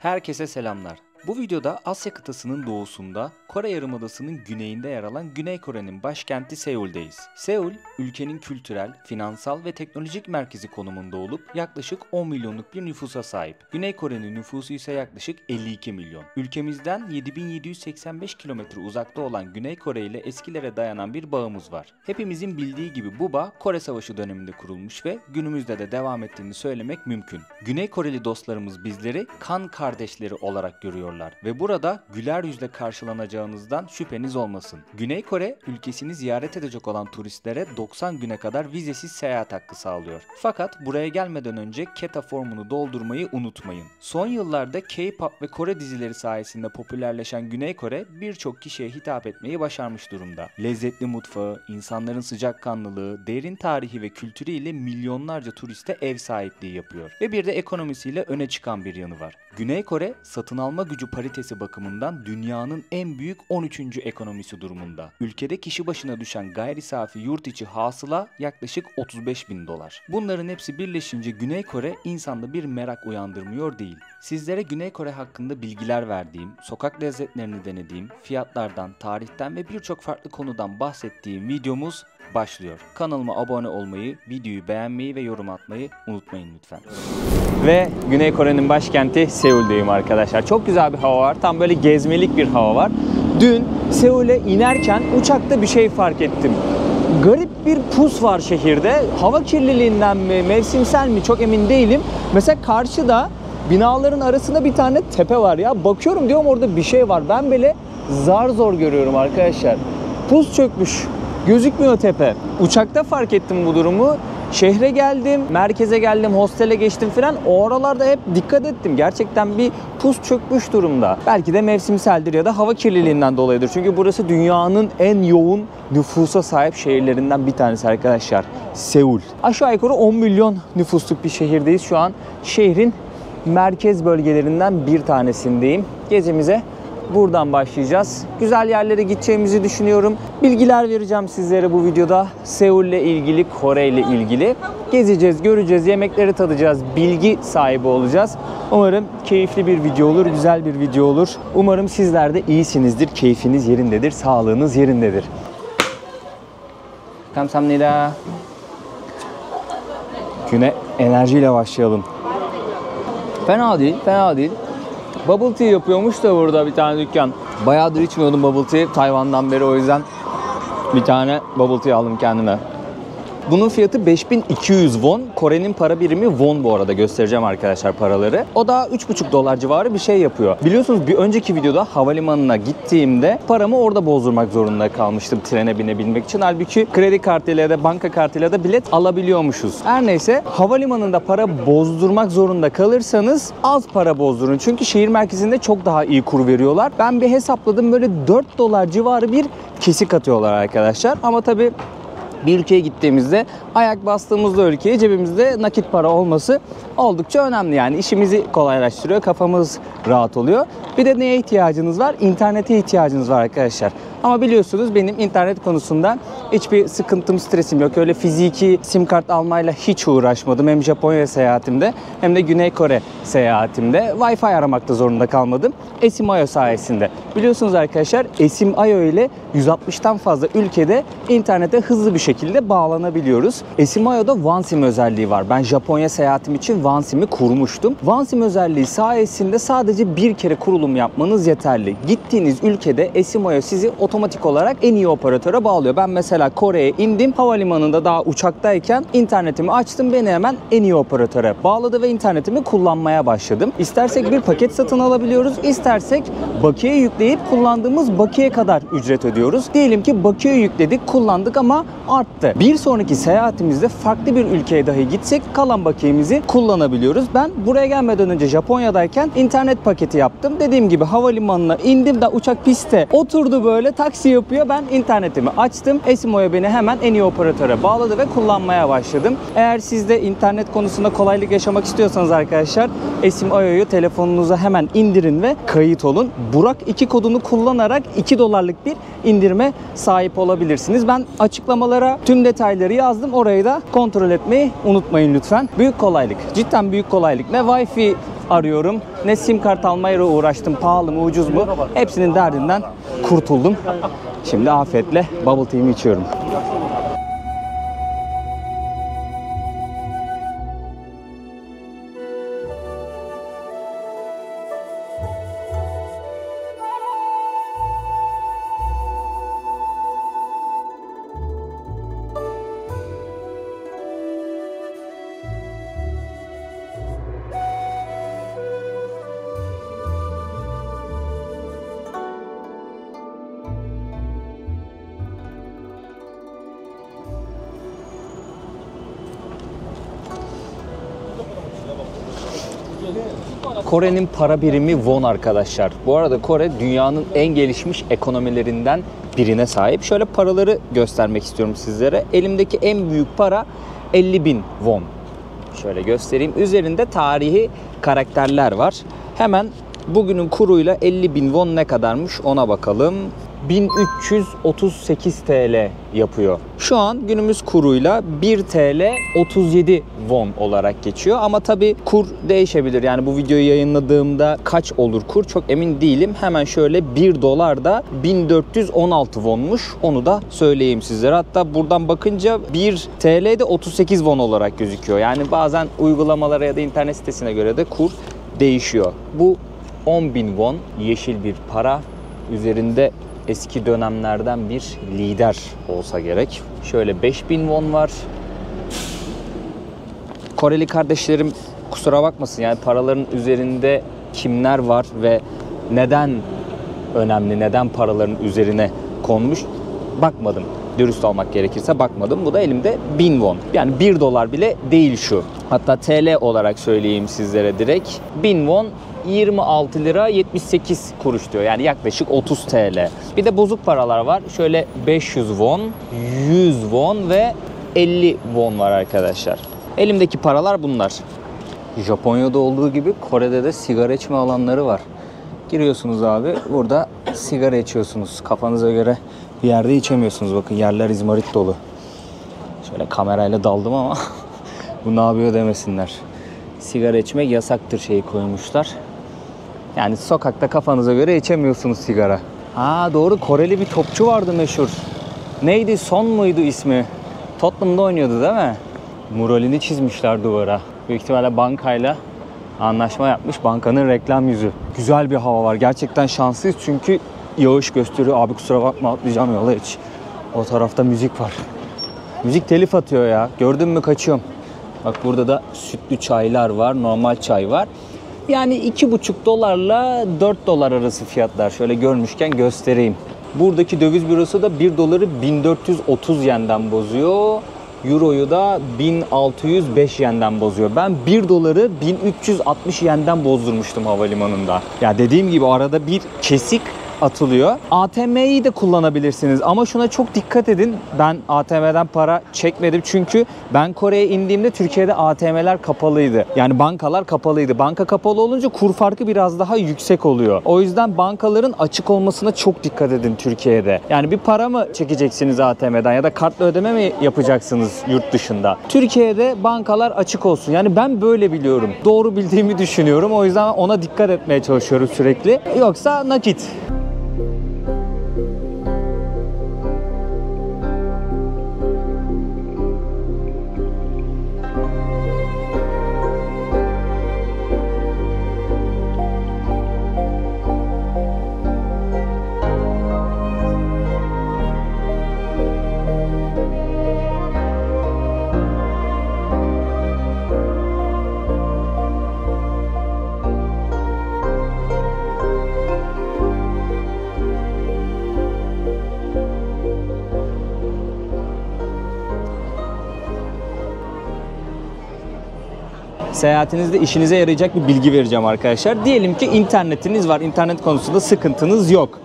Herkese selamlar. Bu videoda Asya kıtasının doğusunda, Kore Yarımadası'nın güneyinde yer alan Güney Kore'nin başkenti Seul'deyiz. Seul, ülkenin kültürel, finansal ve teknolojik merkezi konumunda olup yaklaşık 10 milyonluk bir nüfusa sahip. Güney Kore'nin nüfusu ise yaklaşık 52 milyon. Ülkemizden 7785 kilometre uzakta olan Güney Kore ile eskilere dayanan bir bağımız var. Hepimizin bildiği gibi bu bağ Kore Savaşı döneminde kurulmuş ve günümüzde de devam ettiğini söylemek mümkün. Güney Koreli dostlarımız bizleri kan kardeşleri olarak görüyorlar ve burada güler yüzle karşılanacağınızdan şüpheniz olmasın. Güney Kore ülkesini ziyaret edecek olan turistlere 90 güne kadar vizesiz seyahat hakkı sağlıyor. Fakat buraya gelmeden önce KETA formunu doldurmayı unutmayın. Son yıllarda K-pop ve Kore dizileri sayesinde popülerleşen Güney Kore birçok kişiye hitap etmeyi başarmış durumda. Lezzetli mutfağı, insanların sıcakkanlılığı, derin tarihi ve kültürüyle milyonlarca turiste ev sahipliği yapıyor. Ve bir de ekonomisiyle öne çıkan bir yanı var. Güney Kore satın alma gücü paritesi bakımından dünyanın en büyük 13. ekonomisi durumunda. Ülkede kişi başına düşen gayri safi yurt içi hasıla yaklaşık 35 bin dolar. Bunların hepsi birleşince Güney Kore insanda bir merak uyandırmıyor değil. Sizlere Güney Kore hakkında bilgiler verdiğim, sokak lezzetlerini denediğim, fiyatlardan, tarihten ve birçok farklı konudan bahsettiğim videomuz başlıyor. Kanalıma abone olmayı, videoyu beğenmeyi ve yorum atmayı unutmayın lütfen. Ve Güney Kore'nin başkenti Seul'deyim arkadaşlar. Çok güzel bir hava var. Tam böyle gezmelik bir hava var. Dün Seul'e inerken uçakta bir şey fark ettim. Garip bir pus var şehirde. Hava kirliliğinden mi, mevsimsel mi çok emin değilim. Mesela karşıda binaların arasında bir tane tepe var ya. Bakıyorum diyorum orada bir şey var. Ben böyle zar zor görüyorum arkadaşlar. Pus çökmüş. Gözükmüyor tepe. Uçakta fark ettim bu durumu. Şehre geldim, merkeze geldim, hostele geçtim falan. O aralarda hep dikkat ettim. Gerçekten bir pus çökmüş durumda. Belki de mevsimseldir ya da hava kirliliğinden dolayıdır. Çünkü burası dünyanın en yoğun nüfusa sahip şehirlerinden bir tanesi arkadaşlar. Seul. Aşağı yukarı 10 milyon nüfusluk bir şehirdeyiz. Şu an şehrin merkez bölgelerinden bir tanesindeyim. Gezimize buradan başlayacağız. Güzel yerlere gideceğimizi düşünüyorum. Bilgiler vereceğim sizlere bu videoda. Seul ile ilgili, Kore ile ilgili. Gezeceğiz, göreceğiz, yemekleri tadacağız, bilgi sahibi olacağız. Umarım keyifli bir video olur, güzel bir video olur. Umarım sizler de iyisinizdir, keyfiniz yerindedir, sağlığınız yerindedir. Kamsahamnida. Güne enerjiyle başlayalım. Fena değil, fena değil. Bubble tea yapıyormuş da burada bir tane dükkan. Bayağıdır içmiyordum bubble tea Tayvan'dan beri, o yüzden bir tane bubble tea aldım kendime. Bunun fiyatı 5200 won. Kore'nin para birimi won bu arada. Göstereceğim arkadaşlar paraları. O da 3,5 dolar civarı bir şey yapıyor. Biliyorsunuz bir önceki videoda havalimanına gittiğimde paramı orada bozdurmak zorunda kalmıştım trene binebilmek için. Halbuki kredi kartıyla ya da banka kartıyla da bilet alabiliyormuşuz. Her neyse, havalimanında para bozdurmak zorunda kalırsanız az para bozdurun. Çünkü şehir merkezinde çok daha iyi kur veriyorlar. Ben bir hesapladım, böyle 4 dolar civarı bir kesik atıyorlar arkadaşlar. Ama tabii bir ülkeye gittiğimizde, ayak bastığımızda ülkeye cebimizde nakit para olması oldukça önemli. Yani işimizi kolaylaştırıyor, kafamız rahat oluyor. Bir de neye ihtiyacınız var? İnternete ihtiyacınız var arkadaşlar. Ama biliyorsunuz benim internet konusunda hiçbir sıkıntım, stresim yok. Öyle fiziki sim kart almayla hiç uğraşmadım. Hem Japonya seyahatimde hem de Güney Kore seyahatimde. Wi-Fi aramakta zorunda kalmadım. SIM-IO sayesinde. Biliyorsunuz arkadaşlar, SIM-IO ile 160'tan fazla ülkede internete hızlı bir şekilde bağlanabiliyoruz. SIM-IO'da OneSIM özelliği var. Ben Japonya seyahatim için OneSIM'i kurmuştum. OneSIM özelliği sayesinde sadece bir kere kurulum yapmanız yeterli. Gittiğiniz ülkede SIM-IO sizi otomatik olarak en iyi operatöre bağlıyor. Ben mesela Kore'ye indim. Havalimanında daha uçaktayken internetimi açtım. Beni hemen en iyi operatöre bağladı ve internetimi kullanmaya başladım. İstersek bir paket satın alabiliyoruz. İstersek bakiye yükleyip kullandığımız bakiye kadar ücret ödüyoruz. Diyelim ki bakiye yükledik, kullandık ama arttı. Bir sonraki seyahatimizde farklı bir ülkeye dahi gitsek kalan bakiyemizi kullanabiliyoruz. Ben buraya gelmeden önce Japonya'dayken internet paketi yaptım. Dediğim gibi havalimanına indim de uçak pistte oturdu, böyle taksi yapıyor. Ben internetimi açtım. Venmo'ya beni hemen en iyi operatöre bağladı ve kullanmaya başladım. Eğer siz de internet konusunda kolaylık yaşamak istiyorsanız arkadaşlar, Esim.io'yu telefonunuza hemen indirin ve kayıt olun. Burak 2 kodunu kullanarak $2'lık bir indirime sahip olabilirsiniz. Ben açıklamalara tüm detayları yazdım. Orayı da kontrol etmeyi unutmayın lütfen. Büyük kolaylık. Cidden büyük kolaylık. Ne Wi-Fi arıyorum, ne sim kart almaya uğraştım. Pahalı mı, ucuz mu? Hepsinin derdinden kurtuldum. Şimdi afiyetle bubble tea'mi içiyorum. Kore'nin para birimi won arkadaşlar. Bu arada Kore dünyanın en gelişmiş ekonomilerinden birine sahip. Şöyle paraları göstermek istiyorum sizlere. Elimdeki en büyük para 50.000 won. Şöyle göstereyim. Üzerinde tarihi karakterler var. Hemen bugünün kuruyla 50.000 won ne kadarmış ona bakalım. 1338 TL yapıyor. Şu an günümüz kuruyla 1 TL 37 won olarak geçiyor. Ama tabii kur değişebilir. Yani bu videoyu yayınladığımda kaç olur kur çok emin değilim. Hemen şöyle 1 dolar da 1416 wonmuş. Onu da söyleyeyim sizlere. Hatta buradan bakınca 1 TL de 38 won olarak gözüküyor. Yani bazen uygulamalara ya da internet sitesine göre de kur değişiyor. Bu 10.000 won yeşil bir para. Üzerinde eski dönemlerden bir lider olsa gerek. Şöyle 5000 won var. Koreli kardeşlerim kusura bakmasın, yani paraların üzerinde kimler var ve neden önemli, neden paraların üzerine konmuş bakmadım. Dürüst olmak gerekirse bakmadım. Bu da elimde 1000 won. Yani 1 dolar bile değil şu. Hatta TL olarak söyleyeyim sizlere direkt. 1000 won 26 lira 78 kuruş diyor. Yani yaklaşık 30 TL. Bir de bozuk paralar var. Şöyle 500 won, 100 won ve 50 won var arkadaşlar. Elimdeki paralar bunlar. Japonya'da olduğu gibi Kore'de de sigara içme alanları var. Giriyorsunuz abi. Burada sigara içiyorsunuz. Kafanıza göre bir yerde içemiyorsunuz. Bakın yerler izmarit dolu. Şöyle kamerayla daldım ama bu ne yapıyor demesinler. Sigara içmek yasaktır şeyi koymuşlar. Yani sokakta kafanıza göre içemiyorsunuz sigara. Ha doğru, Koreli bir topçu vardı meşhur. Neydi? Son muydu ismi? Tottenham'da oynuyordu değil mi? Muralini çizmişler duvara. Büyük ihtimalle bankayla anlaşma yapmış. Bankanın reklam yüzü. Güzel bir hava var. Gerçekten şanslıyız çünkü yağış gösteriyor. Abi kusura bakma atlayacağım yola hiç. O tarafta müzik var. Müzik telif atıyor ya. Gördün mü kaçıyorum. Bak burada da sütlü çaylar var. Normal çay var. Yani 2,5 dolarla 4 dolar arası fiyatlar. Şöyle görmüşken göstereyim. Buradaki döviz bürosu da 1 doları 1430 yenden bozuyor. Euro'yu da 1605 yenden bozuyor. Ben 1 doları 1360 yenden bozdurmuştum havalimanında. Ya dediğim gibi arada bir kesik atılıyor. ATM'yi de kullanabilirsiniz ama şuna çok dikkat edin. Ben ATM'den para çekmedim çünkü ben Kore'ye indiğimde Türkiye'de ATM'ler kapalıydı. Yani bankalar kapalıydı. Banka kapalı olunca kur farkı biraz daha yüksek oluyor. O yüzden bankaların açık olmasına çok dikkat edin Türkiye'de. Yani bir para mı çekeceksiniz ATM'den ya da kartla ödeme mi yapacaksınız yurt dışında? Türkiye'de bankalar açık olsun. Yani ben böyle biliyorum. Doğru bildiğimi düşünüyorum. O yüzden ona dikkat etmeye çalışıyoruz sürekli. Yoksa nakit. Seyahatinizde işinize yarayacak bir bilgi vereceğim arkadaşlar. Diyelim ki internetiniz var. İnternet konusunda sıkıntınız yok.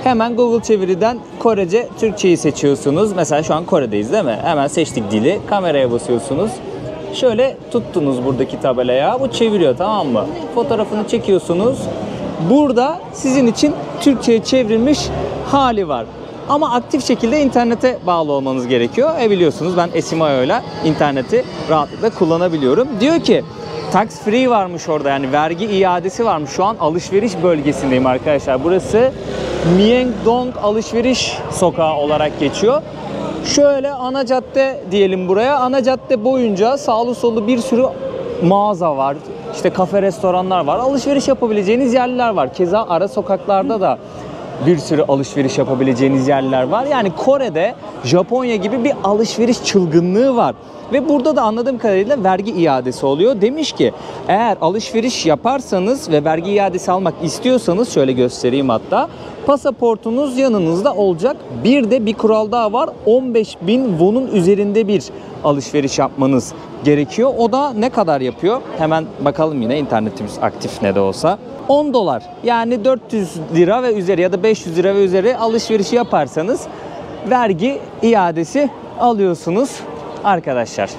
Hemen Google çeviriden Korece, Türkçeyi seçiyorsunuz. Mesela şu an Kore'deyiz değil mi? Hemen seçtik dili. Kameraya basıyorsunuz. Şöyle tuttunuz buradaki tabelaya. Bu çeviriyor, tamam mı? Fotoğrafını çekiyorsunuz. Burada sizin için Türkçe'ye çevrilmiş hali var. Ama aktif şekilde internete bağlı olmanız gerekiyor. Biliyorsunuz ben Esimayo ile interneti rahatlıkla kullanabiliyorum. Diyor ki tax free varmış orada, yani vergi iadesi varmış. Şu an alışveriş bölgesindeyim arkadaşlar. Burası Myeongdong alışveriş sokağı olarak geçiyor. Şöyle ana cadde diyelim buraya. Ana cadde boyunca sağlı sollu bir sürü mağaza var. İşte kafe, restoranlar var. Alışveriş yapabileceğiniz yerler var. Keza ara sokaklarda da bir sürü alışveriş yapabileceğiniz yerler var. Yani Kore'de Japonya gibi bir alışveriş çılgınlığı var. Ve burada da anladığım kadarıyla vergi iadesi oluyor. Demiş ki eğer alışveriş yaparsanız ve vergi iadesi almak istiyorsanız, şöyle göstereyim hatta, pasaportunuz yanınızda olacak. Bir de bir kural daha var. 15.000 won'un üzerinde bir alışveriş yapmanız gerekiyor. O da ne kadar yapıyor? Hemen bakalım, yine internetimiz aktif ne de olsa. 10 dolar, yani 400 lira ve üzeri ya da 500 lira ve üzeri alışverişi yaparsanız vergi iadesi alıyorsunuz arkadaşlar.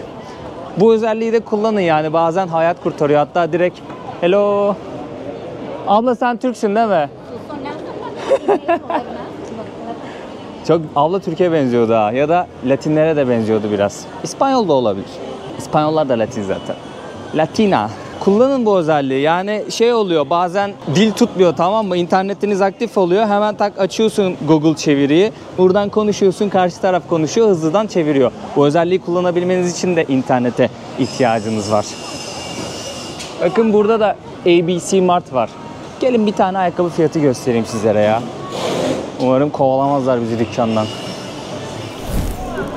Bu özelliği de kullanın, yani bazen hayat kurtarıyor. Hatta direkt hello abla, sen Türksün değil mi? Çok abla Türkiye benziyordu ha, ya da Latinlere de benziyordu biraz. İspanyol da olabilir. İspanyollar da Latin zaten. Latina. Kullanın bu özelliği. Yani şey oluyor, bazen dil tutmuyor, tamam mı? İnternetiniz aktif oluyor. Hemen tak açıyorsun Google çeviriyi. Buradan konuşuyorsun, karşı taraf konuşuyor, hızlıdan çeviriyor. Bu özelliği kullanabilmeniz için de internete ihtiyacınız var. Bakın burada da ABC Mart var. Gelin bir tane ayakkabı fiyatı göstereyim sizlere ya. Umarım kovalamazlar bizi dükkandan.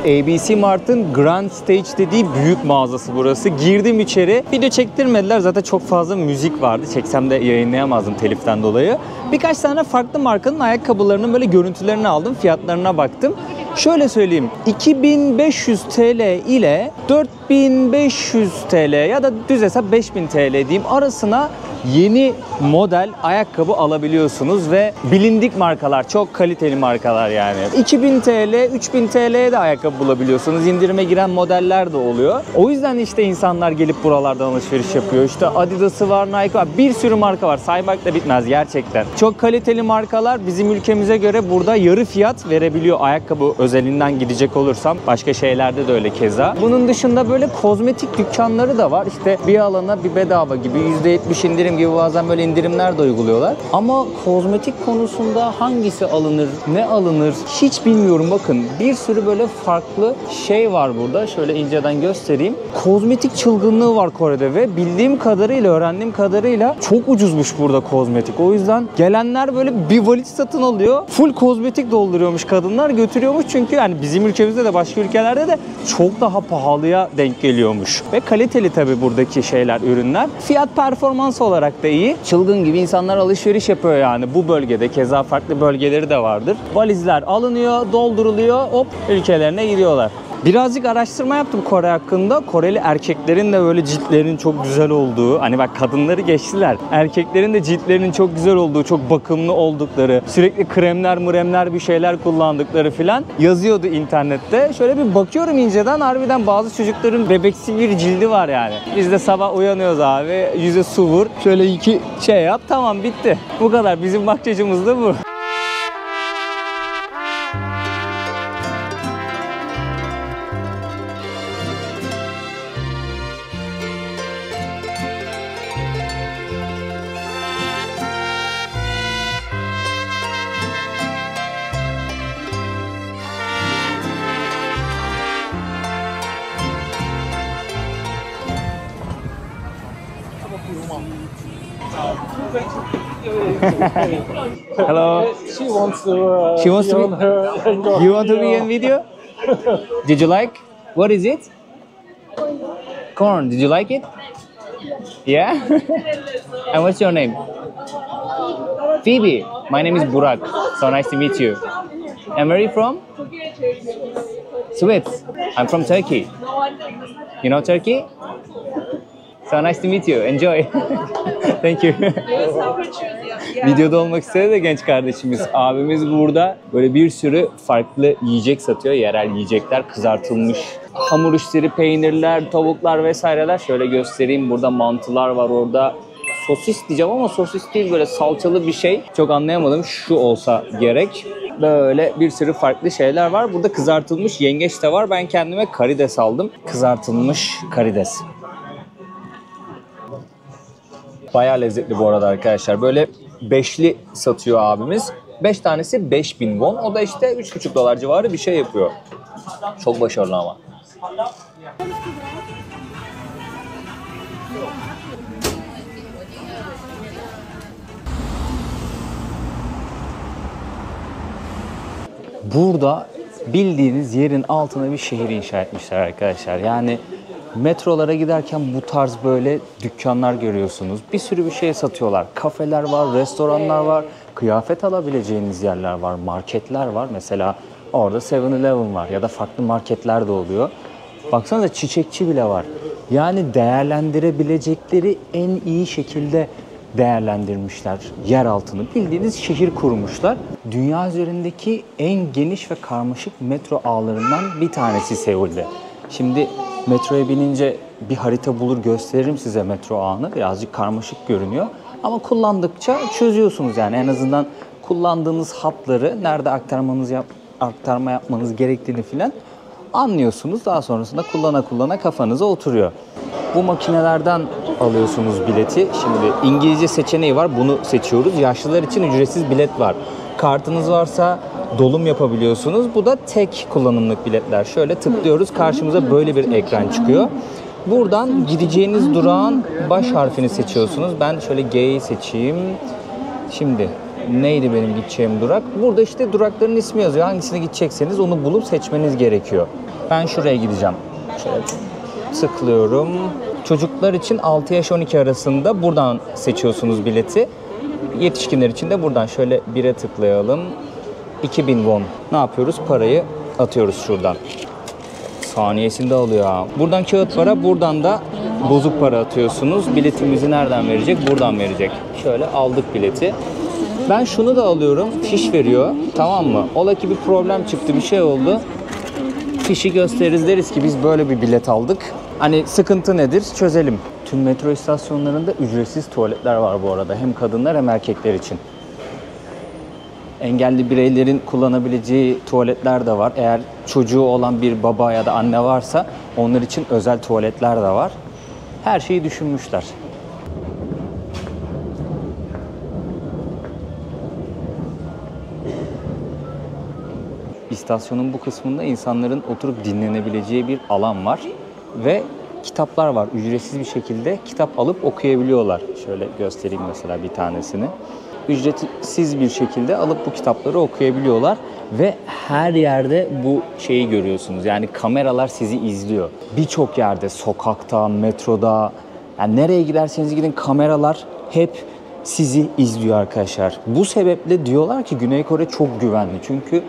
ABC Mart'ın Grand Stage dediği büyük mağazası burası. Girdim içeri. Video çektirmediler. Zaten çok fazla müzik vardı. Çeksem de yayınlayamazdım teliften dolayı. Birkaç tane farklı markanın ayakkabılarının böyle görüntülerini aldım. Fiyatlarına baktım. Şöyle söyleyeyim. 2500 TL ile 4500 TL ya da düz hesap 5000 TL diyeyim arasına yeni model ayakkabı alabiliyorsunuz ve bilindik markalar, çok kaliteli markalar yani. 2000 TL, 3000 TL'ye de ayakkabı bulabiliyorsunuz. İndirime giren modeller de oluyor. O yüzden işte insanlar gelip buralardan alışveriş yapıyor. İşte Adidas'ı var, Nike var. Bir sürü marka var. Saymak da bitmez gerçekten. Çok kaliteli markalar bizim ülkemize göre burada yarı fiyat verebiliyor. Ayakkabı özelinden gidecek olursam. Başka şeylerde de öyle keza. Bunun dışında böyle kozmetik dükkanları da var. İşte bir alana bir bedava gibi, %70 indirim gibi bazen böyle indirimler de uyguluyorlar. Ama kozmetik konusunda hangisi alınır, ne alınır hiç bilmiyorum. Bakın bir sürü böyle farklı şey var burada. Şöyle inceden göstereyim. Kozmetik çılgınlığı var Kore'de ve bildiğim kadarıyla, öğrendiğim kadarıyla çok ucuzmuş burada kozmetik. O yüzden gelenler böyle bir valiz satın alıyor. Full kozmetik dolduruyormuş kadınlar, götürüyormuş. Çünkü yani bizim ülkemizde de başka ülkelerde de çok daha pahalıya denk geliyormuş. Ve kaliteli tabii buradaki şeyler, ürünler. Fiyat performans olarak da iyi. Çılgın gibi insanlar alışveriş yapıyor yani bu bölgede. Keza farklı bölgeleri de vardır. Valizler alınıyor, dolduruluyor, hop ülkelerine gidiyorlar. Birazcık araştırma yaptım Kore hakkında. Koreli erkeklerin de böyle ciltlerinin çok güzel olduğu, hani bak kadınları geçtiler. Erkeklerin de ciltlerinin çok güzel olduğu, çok bakımlı oldukları, sürekli kremler bir şeyler kullandıkları filan yazıyordu internette. Şöyle bir bakıyorum inceden, harbiden bazı çocukların bebeksi bir cildi var yani. Biz de sabah uyanıyoruz abi, yüze su vur, şöyle iki şey yap, tamam bitti. Bu kadar, bizim makyajımız da bu. Hello. She wants to. She wants to be on her. You want to be in video? Did you like? What is it? Corn. Did you like it? Yeah? And what's your name? Phoebe. My name is Burak. So nice to meet you. And where are you from? Swiss. I'm from Turkey. You know Turkey? So nice to meet you. Enjoy. Thank you. Videoda olmak istedi de genç kardeşimiz. Abimiz burada böyle bir sürü farklı yiyecek satıyor. Yerel yiyecekler, kızartılmış hamur işleri, peynirler, tavuklar vesaireler. Şöyle göstereyim. Burada mantılar var, orada sosis diyeceğim ama sosis değil, böyle salçalı bir şey. Çok anlayamadım. Şu olsa gerek. Böyle bir sürü farklı şeyler var. Burada kızartılmış yengeç de var. Ben kendime karides aldım. Kızartılmış karides. Bayağı lezzetli bu arada arkadaşlar. Böyle beşli satıyor abimiz. 5 tanesi 5000 won. O da işte 3,5 dolar civarı bir şey yapıyor. Çok başarılı ama. Burada bildiğiniz yerin altına bir şehir inşa etmişler arkadaşlar. Yani metrolara giderken bu tarz böyle dükkanlar görüyorsunuz. Bir sürü bir şey satıyorlar. Kafeler var, restoranlar var, kıyafet alabileceğiniz yerler var, marketler var. Mesela orada 7-Eleven var ya da farklı marketler de oluyor. Baksanıza çiçekçi bile var. Yani değerlendirebilecekleri en iyi şekilde değerlendirmişler yer altını. Bildiğiniz şehir kurmuşlar. Dünya üzerindeki en geniş ve karmaşık metro ağlarından bir tanesi Seul'de. Şimdi metroya binince bir harita bulur gösteririm size metro ağını. Birazcık karmaşık görünüyor. Ama kullandıkça çözüyorsunuz yani. En azından kullandığınız hatları nerede aktarma yapmanız gerektiğini filan anlıyorsunuz. Daha sonrasında kullana kafanıza oturuyor. Bu makinelerden alıyorsunuz bileti. Şimdi İngilizce seçeneği var. Bunu seçiyoruz. Yaşlılar için ücretsiz bilet var. Kartınız varsa dolum yapabiliyorsunuz. Bu da tek kullanımlık biletler. Şöyle tıklıyoruz. Karşımıza böyle bir ekran çıkıyor. Buradan gideceğiniz durağın baş harfini seçiyorsunuz. Ben şöyle G'yi seçeyim. Şimdi neydi benim gideceğim durak? Burada işte durakların ismi yazıyor. Hangisine gidecekseniz onu bulup seçmeniz gerekiyor. Ben şuraya gideceğim. Şöyle tıklıyorum. Çocuklar için 6 yaş 12 arasında buradan seçiyorsunuz bileti. Yetişkinler için de buradan şöyle 1'e tıklayalım. 2000 won. Ne yapıyoruz? Parayı atıyoruz şuradan. Saniyesinde alıyor ha. Buradan kağıt para, buradan da bozuk para atıyorsunuz. Biletimizi nereden verecek? Buradan verecek. Şöyle aldık bileti. Ben şunu da alıyorum. Fiş veriyor. Tamam mı? Ola ki bir problem çıktı, bir şey oldu. Fişi gösteririz, deriz ki biz böyle bir bilet aldık. Hani sıkıntı nedir? Çözelim. Tüm metro istasyonlarında ücretsiz tuvaletler var bu arada. Hem kadınlar hem erkekler için. Engelli bireylerin kullanabileceği tuvaletler de var. Eğer çocuğu olan bir baba ya da anne varsa onlar için özel tuvaletler de var. Her şeyi düşünmüşler. İstasyonun bu kısmında insanların oturup dinlenebileceği bir alan var. Ve kitaplar var. Ücretsiz bir şekilde kitap alıp okuyabiliyorlar. Şöyle göstereyim mesela bir tanesini. Ücretsiz bir şekilde alıp bu kitapları okuyabiliyorlar. Ve her yerde bu şeyi görüyorsunuz. Yani kameralar sizi izliyor. Birçok yerde, sokakta, metroda, yani nereye giderseniz gidin kameralar hep sizi izliyor arkadaşlar. Bu sebeple diyorlar ki Güney Kore çok güvenli. Çünkü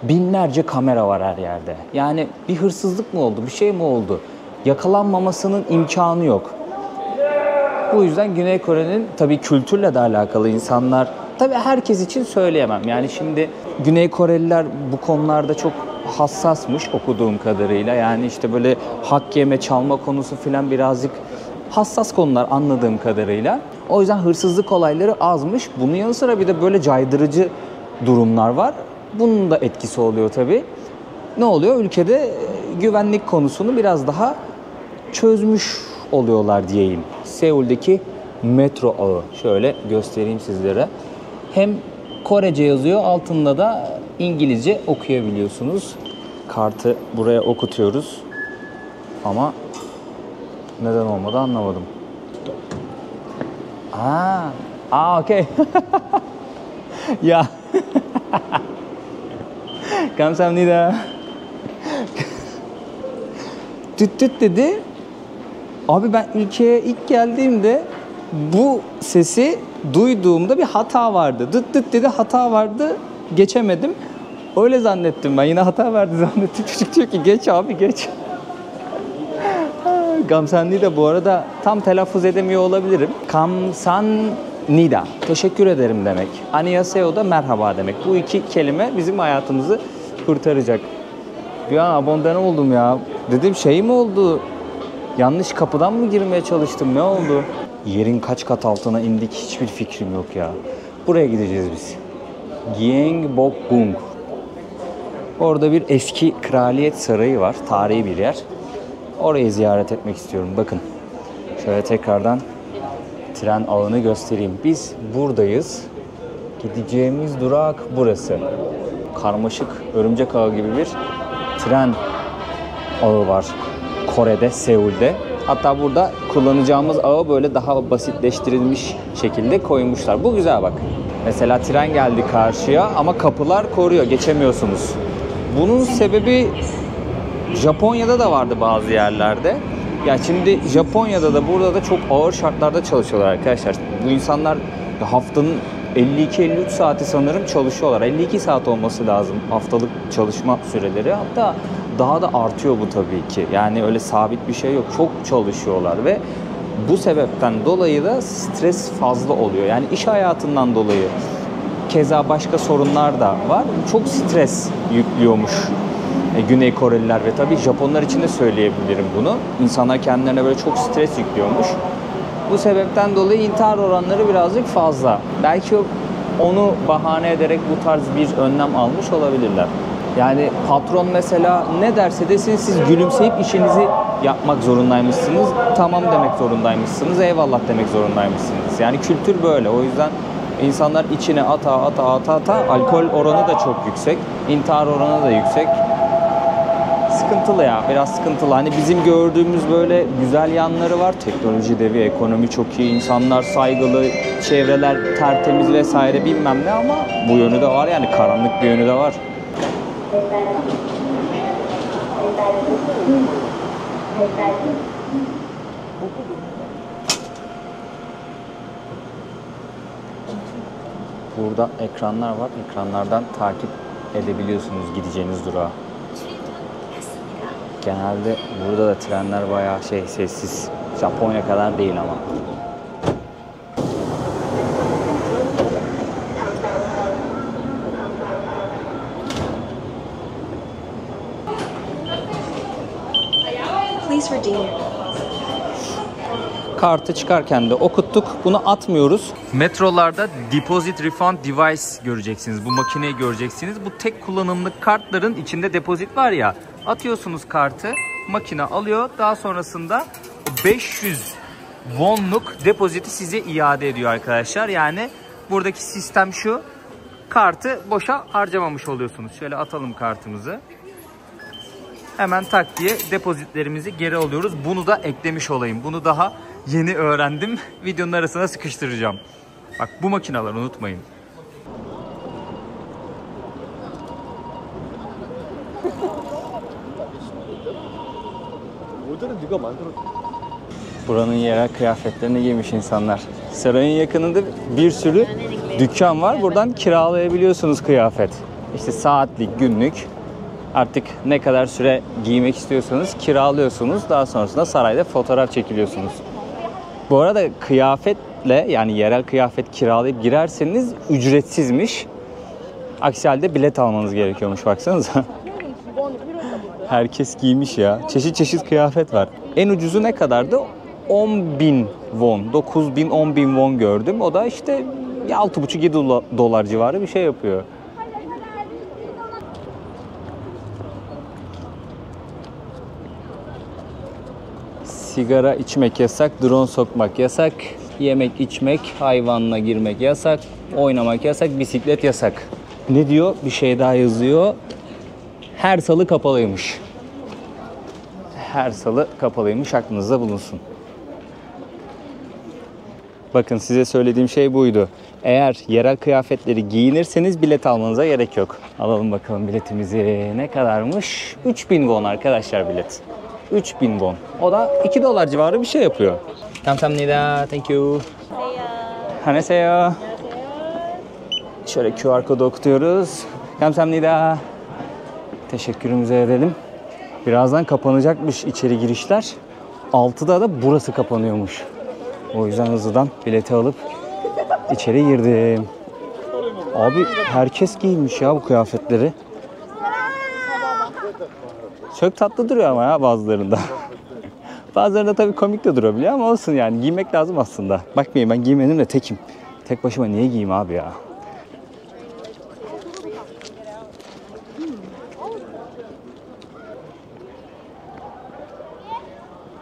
binlerce kamera var her yerde. Yani bir hırsızlık mı oldu, bir şey mi oldu? Yakalanmamasının imkanı yok. Bu yüzden Güney Kore'nin tabii kültürle de alakalı insanlar, tabii herkes için söyleyemem. Yani şimdi Güney Koreliler bu konularda çok hassasmış okuduğum kadarıyla. Yani işte böyle hak yeme, çalma konusu filan birazcık hassas konular anladığım kadarıyla. O yüzden hırsızlık olayları azmış. Bunun yanı sıra bir de böyle caydırıcı durumlar var. Bunun da etkisi oluyor tabii. Ne oluyor? Ülkede güvenlik konusunu biraz daha çözmüş oluyorlar diyeyim. Seul'deki metro ağı. Şöyle göstereyim sizlere. Hem Korece yazıyor, altında da İngilizce okuyabiliyorsunuz. Kartı buraya okutuyoruz. Ama neden olmadı anlamadım. Okey. Ya. Kamsahamnida. Tüt dedi. Abi ben ülkeye ilk geldiğimde bu sesi duyduğumda bir hata vardı. Dıt dedi, hata vardı. Geçemedim. Öyle zannettim ben. Yine hata verdi zannettim. Çocuk diyor ki geç abi geç. Kamsahamnida bu arada tam telaffuz edemiyor olabilirim. Nida, teşekkür ederim demek. Annyeonghaseyo da merhaba demek. Bu iki kelime bizim hayatımızı kurtaracak. Bir an abondan oldum ya. Dedim şey mi oldu? Yanlış kapıdan mı girmeye çalıştım? Ne oldu? Yerin kaç kat altına indik hiçbir fikrim yok ya. Buraya gideceğiz biz. Gyeongbokgung. Orada bir eski kraliyet sarayı var. Tarihi bir yer. Orayı ziyaret etmek istiyorum. Bakın. Şöyle tekrardan tren ağını göstereyim. Biz buradayız. Gideceğimiz durak burası. Karmaşık örümcek ağı gibi bir tren ağı var. Kore'de, Seul'de. Hatta burada kullanacağımız ağı böyle daha basitleştirilmiş şekilde koymuşlar. Bu güzel bak. Mesela tren geldi karşıya ama kapılar koruyor. Geçemiyorsunuz. Bunun sebebi Japonya'da da vardı bazı yerlerde. Ya şimdi Japonya'da da burada da çok ağır şartlarda çalışıyorlar arkadaşlar. Bu insanlar haftanın 52-53 saati sanırım çalışıyorlar. 52 saat olması lazım haftalık çalışma süreleri. Hatta daha da artıyor bu tabii ki. Yani öyle sabit bir şey yok. Çok çalışıyorlar ve bu sebepten dolayı da stres fazla oluyor. Yani iş hayatından dolayı keza başka sorunlar da var. Çok stres yüklüyormuş Güney Koreliler ve tabii Japonlar için de söyleyebilirim bunu. İnsanlar kendilerine böyle çok stres yüklüyormuş. Bu sebepten dolayı intihar oranları birazcık fazla. Belki onu bahane ederek bu tarz bir önlem almış olabilirler. Yani patron mesela ne derse desin siz gülümseyip işinizi yapmak zorundaymışsınız. Tamam demek zorundaymışsınız. Eyvallah demek zorundaymışsınız. Yani kültür böyle. O yüzden insanlar içine ata. Alkol oranı da çok yüksek. İntihar oranı da yüksek. Sıkıntılı ya. Biraz sıkıntılı. Hani bizim gördüğümüz böyle güzel yanları var. Teknoloji devi, ekonomi çok iyi, insanlar saygılı, çevreler tertemiz vesaire bilmem ne ama bu yönü de var yani karanlık bir yönü de var. Burada ekranlar var. Ekranlardan takip edebiliyorsunuz gideceğiniz durağı. Genelde burada da trenler bayağı sessiz. Japonya kadar değil ama. Kartı çıkarken de okuttuk. Bunu atmıyoruz. Metrolarda deposit refund device göreceksiniz. Bu makineyi göreceksiniz. Bu tek kullanımlık kartların içinde depozit var ya. Atıyorsunuz kartı. Makine alıyor. Daha sonrasında 500 wonluk depoziti size iade ediyor arkadaşlar. Yani buradaki sistem şu. Kartı boşa harcamamış oluyorsunuz. Şöyle atalım kartımızı. Hemen tak diye depozitlerimizi geri alıyoruz. Bunu da eklemiş olayım. Bunu daha yeni öğrendim. Videonun arasına sıkıştıracağım. Bak bu makineler unutmayın. Buranın yerel kıyafetlerini giymiş insanlar. Sarayın yakınında bir sürü dükkan var. Buradan kiralayabiliyorsunuz kıyafet. İşte saatlik, günlük. Artık ne kadar süre giymek istiyorsanız kiralıyorsunuz. Daha sonrasında sarayda fotoğraf çekiliyorsunuz. Bu arada kıyafetle yani yerel kıyafet kiralayıp girerseniz ücretsizmiş. Aksi halde bilet almanız gerekiyormuş baksanıza. Herkes giymiş ya. Çeşit çeşit kıyafet var. En ucuzu ne kadardı? 10.000 won. 9.000, 10.000 won gördüm. O da işte 6,5-7 dolar civarı bir şey yapıyor. Sigara içmek yasak, drone sokmak yasak, yemek içmek, hayvanla girmek yasak, oynamak yasak, bisiklet yasak. Ne diyor? Bir şey daha yazıyor. Her salı kapalıymış. Her salı kapalıymış, aklınızda bulunsun. Bakın size söylediğim şey buydu. Eğer yerel kıyafetleri giyinirseniz bilet almanıza gerek yok. Alalım bakalım biletimizi. Ne kadarmış? 3.000 won arkadaşlar bilet. 3.000 won. O da 2 dolar civarı bir şey yapıyor. 감사합니다. Thank you. 안녕하세요. Şöyle QR kodu okutuyoruz. 감사합니다. Teşekkürümüzü edelim. Birazdan kapanacakmış içeri girişler. 6'da da burası kapanıyormuş. O yüzden hızlıdan bileti alıp içeri girdim. Abi herkes giymiş ya bu kıyafetleri. Çok tatlı duruyor ama ya bazılarında. Bazılarında tabii komik de durabiliyor ama olsun yani. Giymek lazım aslında. Bakmayın ben giymedim de tekim. Tek başıma niye giyeyim abi ya?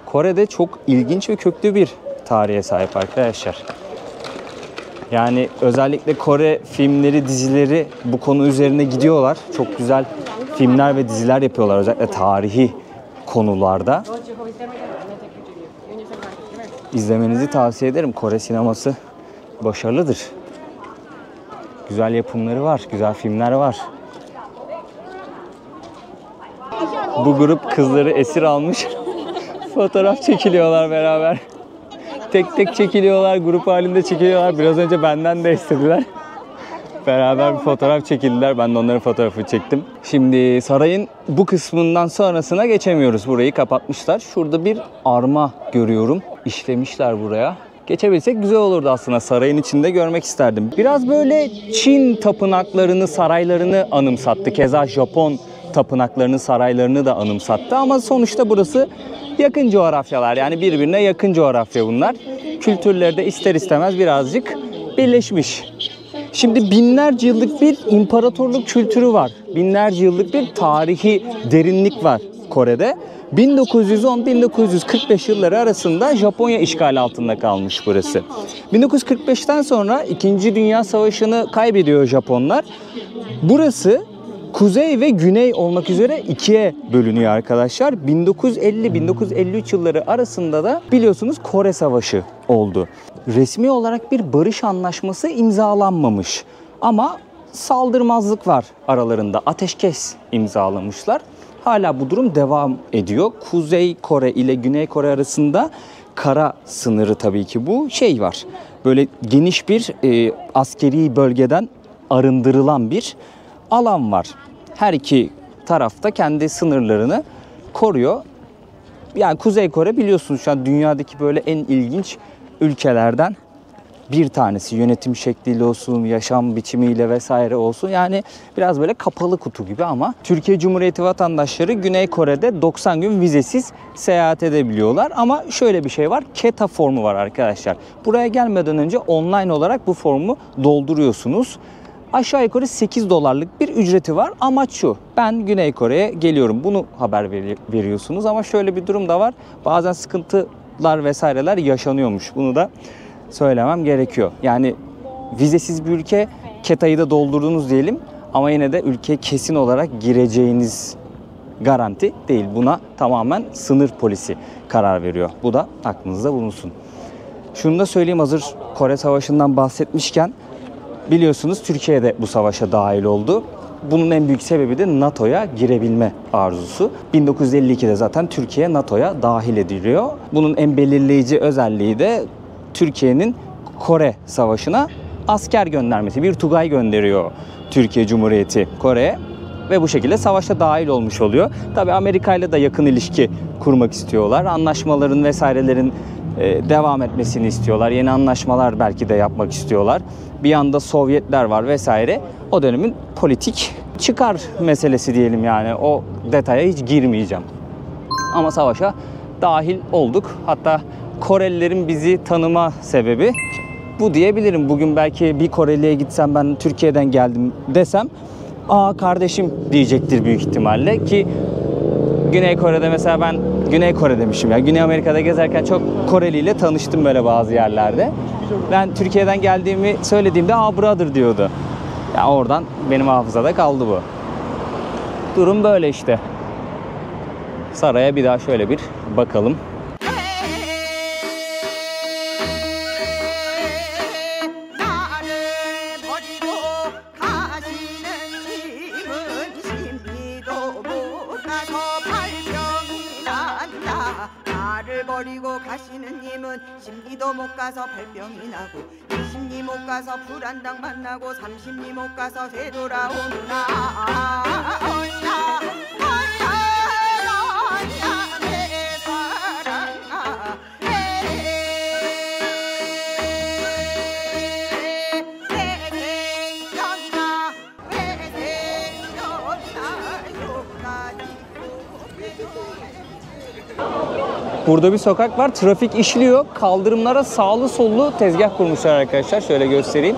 Kore'de çok ilginç ve köklü bir tarihe sahip arkadaşlar. Yani özellikle Kore filmleri, dizileri bu konu üzerine gidiyorlar. Çok güzel filmler ve diziler yapıyorlar özellikle tarihi konularda. İzlemenizi tavsiye ederim. Kore sineması başarılıdır. Güzel yapımları var, güzel filmler var. Bu grup kızları esir almış. Fotoğraf çekiliyorlar beraber. Tek tek çekiliyorlar, grup halinde çekiliyorlar. Biraz önce benden de istediler. Beraber bir fotoğraf çekildiler. Ben de onların fotoğrafını çektim. Şimdi sarayın bu kısmından sonrasına geçemiyoruz. Burayı kapatmışlar. Şurada bir arma görüyorum. İşlemişler buraya. Geçebilsek güzel olurdu aslında. Sarayın içinde görmek isterdim. Biraz böyle Çin tapınaklarını, saraylarını anımsattı. Keza Japon tapınaklarını, saraylarını da anımsattı. Ama sonuçta burası yakın coğrafyalar. Yani birbirine yakın coğrafya bunlar. Kültürleri de ister istemez birazcık birleşmiş. Şimdi binlerce yıllık bir imparatorluk kültürü var. Binlerce yıllık bir tarihi derinlik var Kore'de. 1910-1945 yılları arasında Japonya işgali altında kalmış burası. 1945'ten sonra 2. Dünya Savaşı'nı kaybediyor Japonlar. Burası kuzey ve güney olmak üzere ikiye bölünüyor arkadaşlar. 1950-1953 yılları arasında da biliyorsunuz Kore Savaşı oldu. Resmi olarak bir barış anlaşması imzalanmamış. Ama saldırmazlık var aralarında. Ateşkes imzalamışlar. Hala bu durum devam ediyor. Kuzey Kore ile Güney Kore arasında kara sınırı tabii ki bu şey var. Böyle geniş bir askeri bölgeden arındırılan bir alan var. Her iki tarafta kendi sınırlarını koruyor. Yani Kuzey Kore biliyorsunuz şu an dünyadaki böyle en ilginç ülkelerden bir tanesi. Yönetim şekliyle olsun, yaşam biçimiyle vesaire olsun. Yani biraz böyle kapalı kutu gibi ama Türkiye Cumhuriyeti vatandaşları Güney Kore'de 90 gün vizesiz seyahat edebiliyorlar. Ama şöyle bir şey var. KETA formu var arkadaşlar. Buraya gelmeden önce online olarak bu formu dolduruyorsunuz. Aşağı yukarı 8 dolarlık bir ücreti var. Amaç şu: ben Güney Kore'ye geliyorum. Bunu haber veriyorsunuz ama şöyle bir durum da var. Bazen sıkıntılar vesaireler yaşanıyormuş. Bunu da söylemem gerekiyor. Yani vizesiz bir ülke, KETA'yı da doldurdunuz diyelim ama yine de ülkeye kesin olarak gireceğiniz garanti değil. Buna tamamen sınır polisi karar veriyor. Bu da aklınızda bulunsun. Şunu da söyleyeyim, hazır Kore Savaşı'ndan bahsetmişken biliyorsunuz Türkiye de bu savaşa dahil oldu. Bunun en büyük sebebi de NATO'ya girebilme arzusu. 1952'de zaten Türkiye NATO'ya dahil ediliyor. Bunun en belirleyici özelliği de Türkiye'nin Kore Savaşı'na asker göndermesi. Bir Tugay gönderiyor Türkiye Cumhuriyeti Kore'ye ve bu şekilde savaşa dahil olmuş oluyor. Tabii Amerika ile de yakın ilişki kurmak istiyorlar. Anlaşmaların vesairelerin devam etmesini istiyorlar. Yeni anlaşmalar belki de yapmak istiyorlar. Bir yanda Sovyetler var vesaire. O dönemin politik çıkar meselesi diyelim yani. O detaya hiç girmeyeceğim. Ama savaşa dahil olduk. Hatta Korelilerin bizi tanıma sebebi bu diyebilirim. Bugün belki bir Koreli'ye gitsem, ben Türkiye'den geldim desem, aa kardeşim diyecektir büyük ihtimalle. Ki Güney Kore'de mesela, ben Güney Kore demişim ya, Güney Amerika'da gezerken çok Koreli ile tanıştım böyle bazı yerlerde. Ben Türkiye'den geldiğimi söylediğimde aa brother diyordu. Ya oradan benim hafızada kaldı bu. Durum böyle işte. Saraya bir daha şöyle bir bakalım. 버리고 가시는 님은 심리도 못 가서 발병이 나고 20리 못 가서 불안당 만나고 30리 못 가서 되돌아오나 내 사랑아 Burada bir sokak var. Trafik işliyor. Kaldırımlara sağlı sollu tezgah kurmuşlar arkadaşlar. Şöyle göstereyim.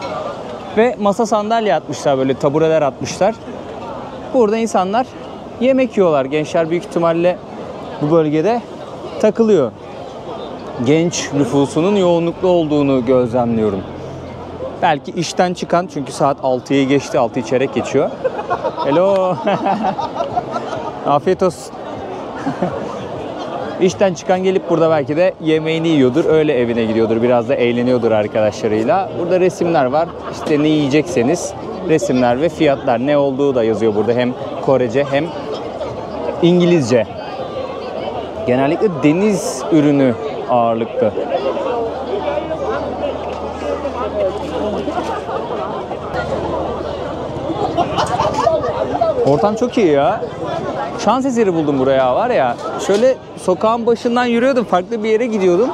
Ve masa sandalye atmışlar, böyle tabureler atmışlar. Burada insanlar yemek yiyorlar. Gençler büyük ihtimalle bu bölgede takılıyor. Genç nüfusunun yoğunluklu olduğunu gözlemliyorum. Belki işten çıkan, çünkü saat 6'yı geçti, 6'yı çeyrek geçiyor. Hello. Afiyet olsun. İşten çıkan gelip burada belki de yemeğini yiyordur, öyle evine gidiyordur, biraz da eğleniyordur arkadaşlarıyla. Burada resimler var. İşte ne yiyecekseniz resimler ve fiyatlar, ne olduğu da yazıyor burada, hem Korece hem İngilizce. Genellikle deniz ürünü ağırlıklı. Ortam çok iyi ya. Şans eseri buldum buraya, var ya. Şöyle sokağın başından yürüyordum, farklı bir yere gidiyordum.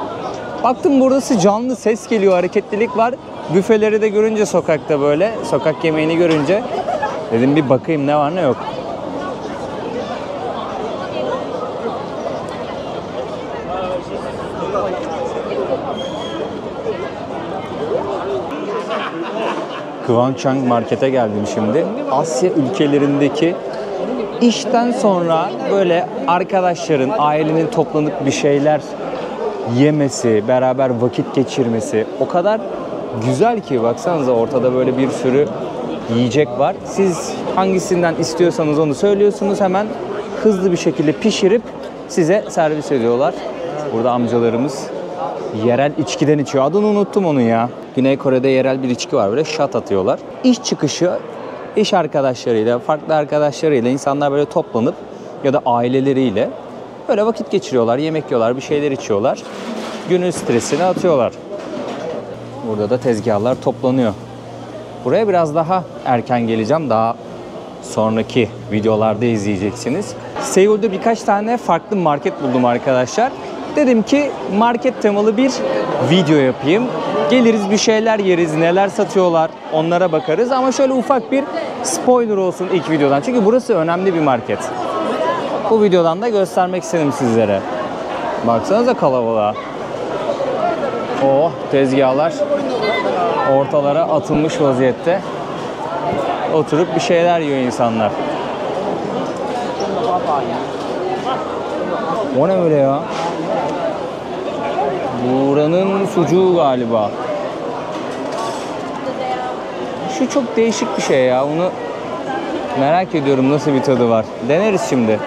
Baktım burası canlı, ses geliyor, hareketlilik var. Büfeleri de görünce sokakta, böyle sokak yemeğini görünce dedim bir bakayım ne var ne yok. Kwanchang Market'e geldim şimdi. Asya ülkelerindeki işten sonra böyle arkadaşların, ailenin toplanıp bir şeyler yemesi, beraber vakit geçirmesi o kadar güzel ki, baksanıza ortada böyle bir sürü yiyecek var. Siz hangisinden istiyorsanız onu söylüyorsunuz, hemen hızlı bir şekilde pişirip size servis ediyorlar. Burada amcalarımız yerel içkiden içiyor. Adını unuttum onun ya. Güney Kore'de yerel bir içki var, böyle shot atıyorlar. İş çıkışı iş arkadaşlarıyla, farklı arkadaşlarıyla insanlar böyle toplanıp ya da aileleriyle böyle vakit geçiriyorlar, yemek yiyorlar, bir şeyler içiyorlar. Günün stresini atıyorlar. Burada da tezgahlar toplanıyor. Buraya biraz daha erken geleceğim. Daha sonraki videolarda izleyeceksiniz. Seul'de birkaç tane farklı market buldum arkadaşlar. Dedim ki market temalı bir video yapayım. Geliriz, bir şeyler yeriz, neler satıyorlar onlara bakarız. Ama şöyle ufak bir spoiler olsun ilk videodan. Çünkü burası önemli bir market. Bu videodan da göstermek istedim sizlere. Baksanıza kalabalığa. Oh, tezgahlar ortalara atılmış vaziyette. Oturup bir şeyler yiyor insanlar. O ne öyle ya? Buranın sucuğu galiba. Şu çok değişik bir şey ya. Onu merak ediyorum, nasıl bir tadı var. Deneriz şimdi.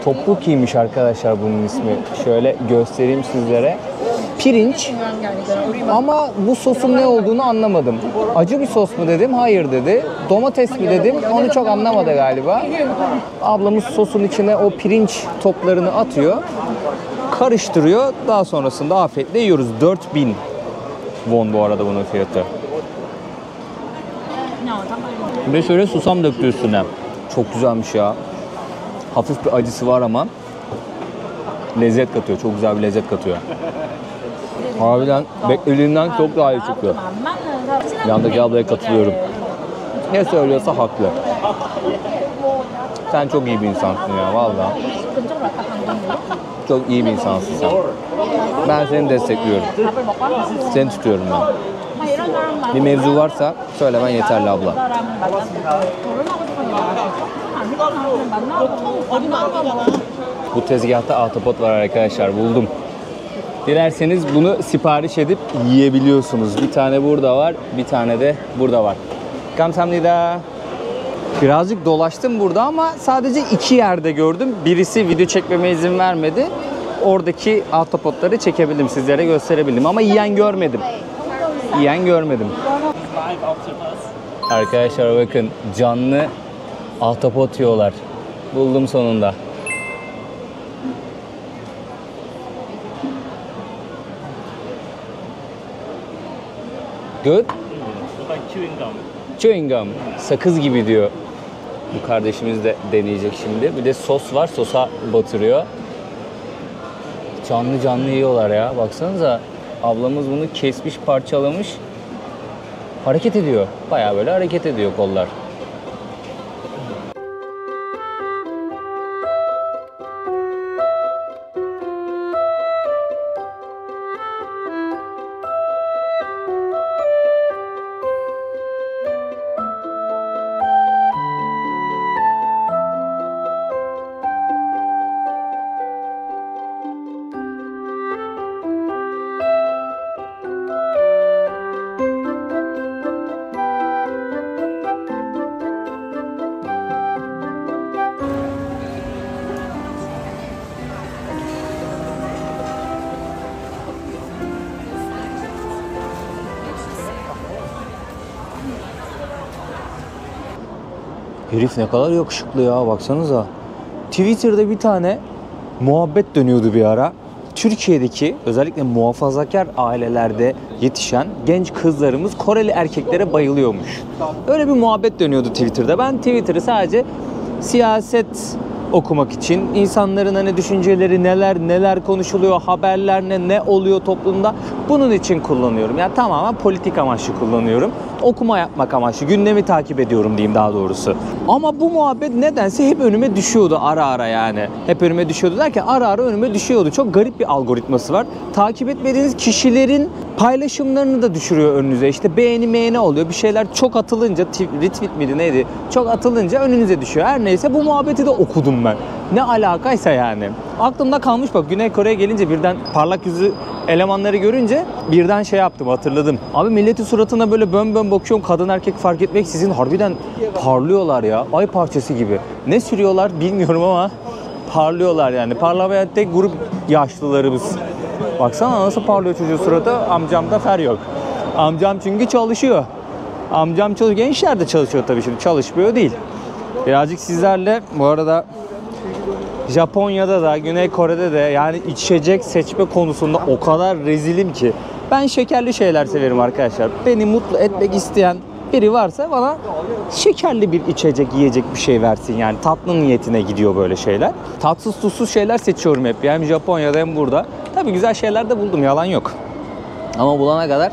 Tteokbokki'ymiş arkadaşlar bunun ismi. Şöyle göstereyim sizlere. Pirinç ama bu sosun ne olduğunu anlamadım. Acı bir sos mu dedim, hayır dedi. Domates mi dedim, onu çok anlamadı galiba. Ablamız sosun içine o pirinç toplarını atıyor, karıştırıyor. Daha sonrasında afiyetle yiyoruz. 4000 won bu arada bunun fiyatı. Bir de şöyle susam döktü üstüne. Çok güzelmiş ya. Hafif bir acısı var ama lezzet katıyor. Çok güzel bir lezzet katıyor. Harbiden beklediğimden çok daha iyi çıkıyor. Yandaki ablaya katılıyorum. Ne söylüyorsa haklı. Sen çok iyi bir insansın ya vallahi. Çok iyi bir insansın sen. Ben seni destekliyorum. Seni tutuyorum ben. Bir mevzu varsa söylemen yeterli abla. Bu tezgahta ahtapot var arkadaşlar, buldum. Dilerseniz bunu sipariş edip yiyebiliyorsunuz. Bir tane burada var, bir tane de burada var. Kamsahamnida. Birazcık dolaştım burada ama sadece 2 yerde gördüm. Birisi video çekmeme izin vermedi. Oradaki ahtapotları çekebildim, sizlere gösterebildim ama yiyen görmedim. Yiyen görmedim. Arkadaşlar bakın, canlı ahtapot yiyorlar. Buldum sonunda. Good? Chewing gum. Sakız gibi diyor. Bu kardeşimiz de deneyecek şimdi. Bir de sos var, sosa batırıyor. Canlı canlı yiyorlar ya. Baksanıza, ablamız bunu kesmiş, parçalamış. Hareket ediyor. Bayağı böyle hareket ediyor kollar. Herif ne kadar yakışıklı ya, baksanıza. Twitter'da bir tane muhabbet dönüyordu bir ara. Türkiye'deki özellikle muhafazakar ailelerde yetişen genç kızlarımız Koreli erkeklere bayılıyormuş. Öyle bir muhabbet dönüyordu Twitter'da. Ben Twitter'ı sadece siyaset okumak için, insanların hani düşünceleri neler konuşuluyor, haberler ne oluyor toplumda, bunun için kullanıyorum. Yani tamamen politik amaçlı kullanıyorum. Okuma yapmak amaçlı, gündemi takip ediyorum diyeyim daha doğrusu. Ama bu muhabbet nedense hep önüme düşüyordu ara ara yani. Hep önüme düşüyordu derken ara ara önüme düşüyordu. Çok garip bir algoritması var. Takip etmediğiniz kişilerin paylaşımlarını da düşürüyor önünüze. İşte beğeni oluyor. Bir şeyler çok atılınca, retweet miydi neydi? Çok atılınca önünüze düşüyor. Her neyse bu muhabbeti de okudum ben. Ne alakaysa yani. Aklımda kalmış bak, Güney Kore'ye gelince birden parlak yüzü elemanları görünce birden şey yaptım, hatırladım. Abi milletin suratına böyle bön bakıyorum, kadın erkek fark etmeksizin harbiden parlıyorlar ya. Ay parçası gibi. Ne sürüyorlar bilmiyorum ama parlıyorlar yani. Parlamayan tek grup yaşlılarımız. Baksana nasıl parlıyor çocuğun suratı. Amcamda fer yok. Amcam çünkü çalışıyor. Amcam çalışıyor. Gençler de çalışıyor tabii, şimdi çalışmıyor değil. Birazcık sizlerle bu arada Japonya'da da Güney Kore'de de yani içecek seçme konusunda o kadar rezilim ki. Ben şekerli şeyler severim arkadaşlar. Beni mutlu etmek isteyen biri varsa bana şekerli bir içecek, yiyecek bir şey versin yani. Tatlı niyetine gidiyor böyle şeyler. Tatsız tuzsuz şeyler seçiyorum hep. Hem Japonya'da hem burada. Tabii güzel şeyler de buldum, yalan yok. Ama bulana kadar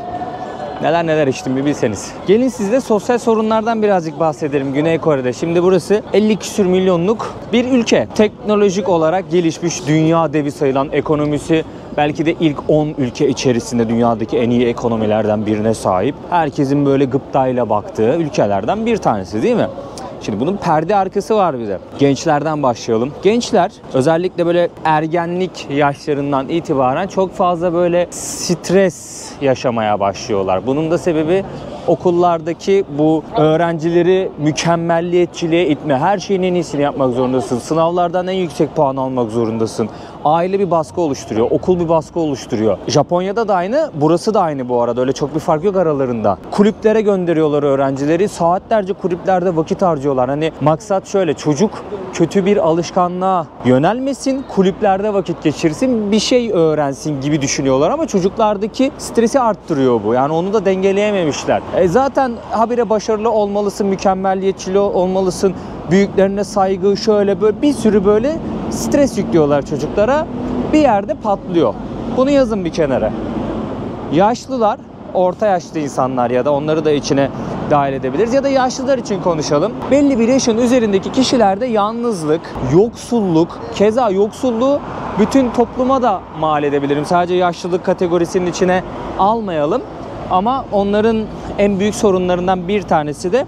neler içtim bir bilseniz. Gelin sizde sosyal sorunlardan birazcık bahsedelim Güney Kore'de. Şimdi burası 50 küsür milyonluk bir ülke. Teknolojik olarak gelişmiş, dünya devi sayılan, ekonomisi belki de ilk 10 ülke içerisinde dünyadaki en iyi ekonomilerden birine sahip. Herkesin böyle gıptayla baktığı ülkelerden bir tanesi değil mi? Şimdi bunun perde arkası var bir de. Gençlerden başlayalım. Gençler özellikle böyle ergenlik yaşlarından itibaren çok fazla böyle stres yaşamaya başlıyorlar. Bunun da sebebi okullardaki bu öğrencileri mükemmelliyetçiliğe itme. Her şeyin en iyisini yapmak zorundasın. Sınavlardan en yüksek puan almak zorundasın. Aile bir baskı oluşturuyor. Okul bir baskı oluşturuyor. Japonya'da da aynı. Burası da aynı bu arada. Öyle çok bir fark yok aralarında. Kulüplere gönderiyorlar öğrencileri. Saatlerce kulüplerde vakit harcıyorlar. Hani maksat şöyle: çocuk kötü bir alışkanlığa yönelmesin, kulüplerde vakit geçirsin, bir şey öğrensin gibi düşünüyorlar ama çocuklardaki stresi arttırıyor bu. Yani onu da dengeleyememişler. Zaten habire başarılı olmalısın, mükemmelliyetçili olmalısın, büyüklerine saygı, şöyle böyle bir sürü böyle stres yüklüyorlar çocuklara. Bir yerde patlıyor. Bunu yazın bir kenara. Yaşlılar, orta yaşlı insanlar ya da onları da içine dahil edebiliriz. Ya da yaşlılar için konuşalım. Belli bir yaşın üzerindeki kişilerde yalnızlık, yoksulluk, keza yoksulluğu bütün topluma da mal edebilirim. Sadece yaşlılık kategorisinin içine almayalım. Ama onların en büyük sorunlarından bir tanesi de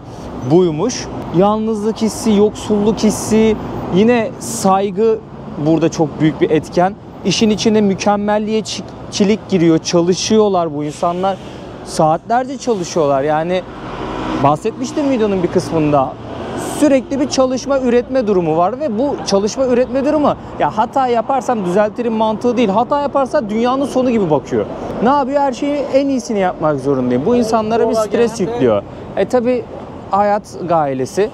buymuş. Yalnızlık hissi, yoksulluk hissi, yine saygı burada çok büyük bir etken. İşin içine mükemmelliyetçilik giriyor. Çalışıyorlar bu insanlar. Saatlerce çalışıyorlar. Yani bahsetmiştim videonun bir kısmında. Sürekli bir çalışma üretme durumu var ve bu çalışma üretme durumu ya hata yaparsam düzeltirim mantığı değil. Hata yaparsa dünyanın sonu gibi bakıyor. Ne yapıyor? Her şeyi en iyisini yapmak zorundayım. Bu insanlara bir stres yüklüyor. Tabi hayat gailesi.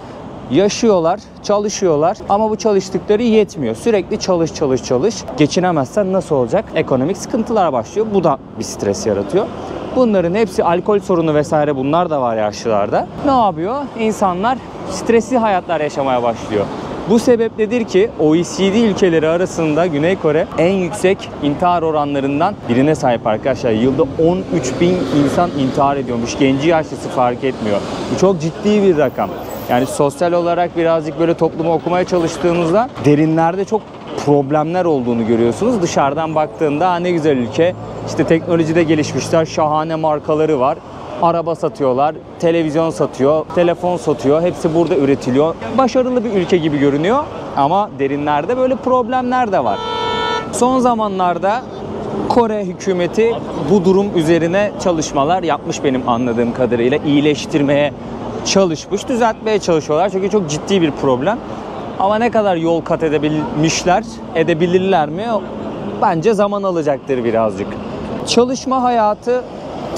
Yaşıyorlar, çalışıyorlar ama bu çalıştıkları yetmiyor. Sürekli çalış. Geçinemezsen nasıl olacak? Ekonomik sıkıntılar başlıyor. Bu da bir stres yaratıyor. Bunların hepsi, alkol sorunu vesaire, bunlar da var yaşlılarda. Ne yapıyor? İnsanlar stresli hayatlar yaşamaya başlıyor. Bu sebepledir ki OECD ülkeleri arasında Güney Kore en yüksek intihar oranlarından birine sahip arkadaşlar. Yılda 13.000 insan intihar ediyormuş. Genci yaşlısı fark etmiyor. Bu çok ciddi bir rakam. Yani sosyal olarak birazcık böyle toplumu okumaya çalıştığınızda derinlerde çok problemler olduğunu görüyorsunuz. Dışarıdan baktığında ne güzel ülke, işte teknolojide gelişmişler, şahane markaları var. Araba satıyorlar, televizyon satıyor, telefon satıyor. Hepsi burada üretiliyor. Başarılı bir ülke gibi görünüyor ama derinlerde böyle problemler de var. Son zamanlarda Kore hükümeti bu durum üzerine çalışmalar yapmış benim anladığım kadarıyla. İyileştirmeye çalışmış, düzeltmeye çalışıyorlar. Çünkü çok ciddi bir problem. Ama ne kadar yol kat edebilirler mi? Bence zaman alacaktır birazcık. Çalışma hayatı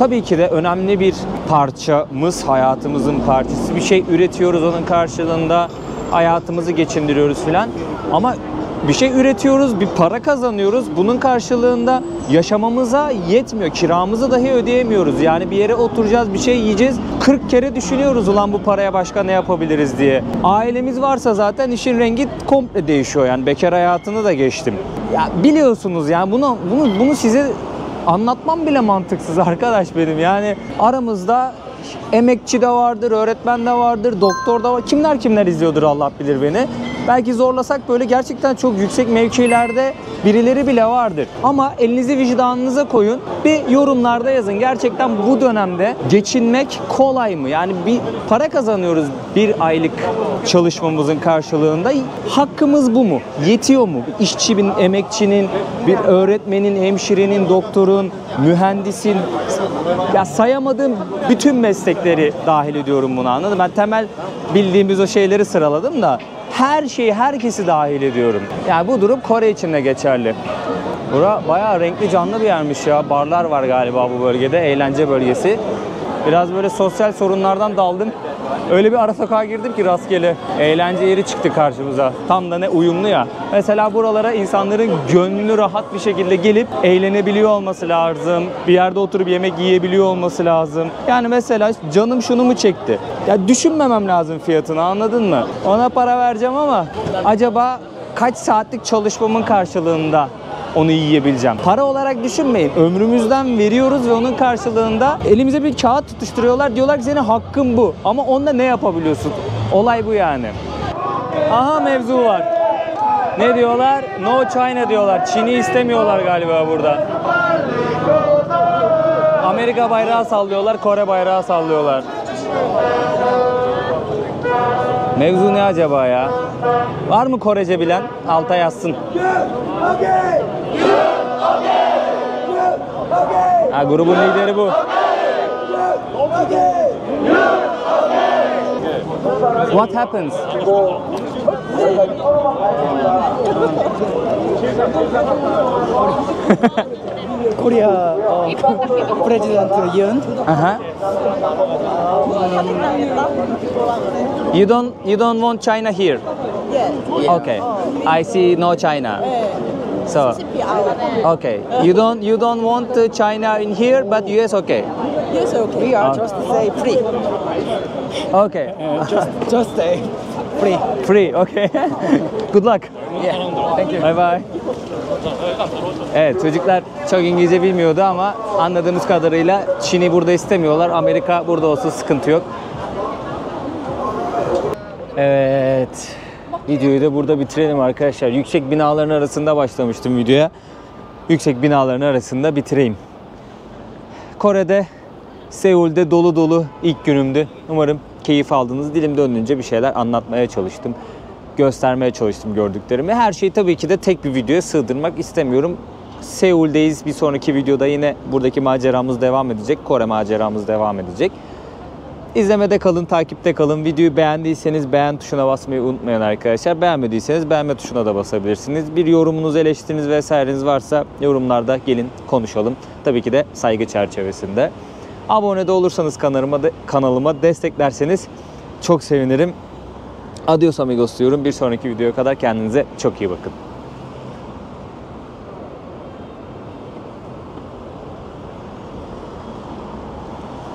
tabii ki de önemli bir parçamız, hayatımızın parçası. Bir şey üretiyoruz, onun karşılığında hayatımızı geçindiriyoruz filan. Ama bir şey üretiyoruz, bir para kazanıyoruz. Bunun karşılığında yaşamamıza yetmiyor. Kiramızı dahi ödeyemiyoruz. Yani bir yere oturacağız, bir şey yiyeceğiz. 40 kere düşünüyoruz ulan bu paraya başka ne yapabiliriz diye. Ailemiz varsa zaten işin rengi komple değişiyor. Yani bekar hayatını da geçtim. Ya biliyorsunuz yani bunu size anlatmam bile mantıksız arkadaş benim. Yani aramızda emekçi de vardır, öğretmen de vardır, doktor da var. Kimler izliyordur Allah bilir beni. Belki zorlasak böyle gerçekten çok yüksek mevkilerde birileri bile vardır. Ama elinizi vicdanınıza koyun. Bir yorumlarda yazın. Gerçekten bu dönemde geçinmek kolay mı? Yani bir para kazanıyoruz bir aylık çalışmamızın karşılığında. Hakkımız bu mu? Yetiyor mu? İşçinin, emekçinin, bir öğretmenin, hemşirenin, doktorun, mühendisin, ya sayamadığım bütün meslekleri dahil ediyorum buna, anladın mı? Ben temel bildiğimiz o şeyleri sıraladım da her şeyi, herkesi dahil ediyorum. Yani bu durum Kore için de geçerli. Bura bayağı renkli, canlı bir yermiş ya. Barlar var galiba bu bölgede, eğlence bölgesi. Biraz böyle sosyal sorunlardan daldım. Öyle bir ara sokağa girdim ki rastgele. Eğlence yeri çıktı karşımıza. Tam da ne uyumlu ya. Mesela buralara insanların gönlü rahat bir şekilde gelip eğlenebiliyor olması lazım. Bir yerde oturup yemek yiyebiliyor olması lazım. Yani mesela canım şunu mu çekti? Ya düşünmemem lazım fiyatını, anladın mı? Ona para vereceğim ama acaba kaç saatlik çalışmamın karşılığında onu yiyebileceğim? Para olarak düşünmeyin. Ömrümüzden veriyoruz ve onun karşılığında elimize bir kağıt tutuşturuyorlar. Diyorlar ki senin hakkın bu. Ama onda ne yapabiliyorsun? Olay bu yani. Aha, mevzu var. Ne diyorlar? No China diyorlar. Çin'i istemiyorlar galiba burada. Amerika bayrağı sallıyorlar, Kore bayrağı sallıyorlar. Mevzu ne acaba ya? Var mı Korece bilen? Alta yazsın. Ha, grubun lideri bu. What happens? Korea President Yoon. You don't want China here. Yes. Okay. I see no China. So, okay. You don't want China in here, but US okay. Yes, okay. We are just say free. Okay. Just say free. Free. Okay. Good luck. Yeah. Thank you. Bye bye. Evet, çocuklar çok İngilizce bilmiyordu ama anladığımız kadarıyla Çin'i burada istemiyorlar. Amerika burada olsa sıkıntı yok. Evet. Videoyu da burada bitirelim arkadaşlar. Yüksek binaların arasında başlamıştım videoya. Yüksek binaların arasında bitireyim. Kore'de, Seul'de dolu dolu ilk günümdü. Umarım keyif aldınız. Dilim döndüğünce bir şeyler anlatmaya çalıştım. Göstermeye çalıştım gördüklerimi. Her şeyi tabii ki de tek bir videoya sığdırmak istemiyorum. Seul'deyiz. Bir sonraki videoda yine buradaki maceramız devam edecek. Kore maceramız devam edecek. İzlemede kalın, takipte kalın. Videoyu beğendiyseniz beğen tuşuna basmayı unutmayın arkadaşlar. Beğenmediyseniz beğenme tuşuna da basabilirsiniz. Bir yorumunuz, eleştiriniz vesaireniz varsa yorumlarda gelin konuşalım. Tabii ki de saygı çerçevesinde. Abone de olursanız kanalıma desteklerseniz çok sevinirim. Adios amigos diyorum. Bir sonraki videoya kadar kendinize çok iyi bakın.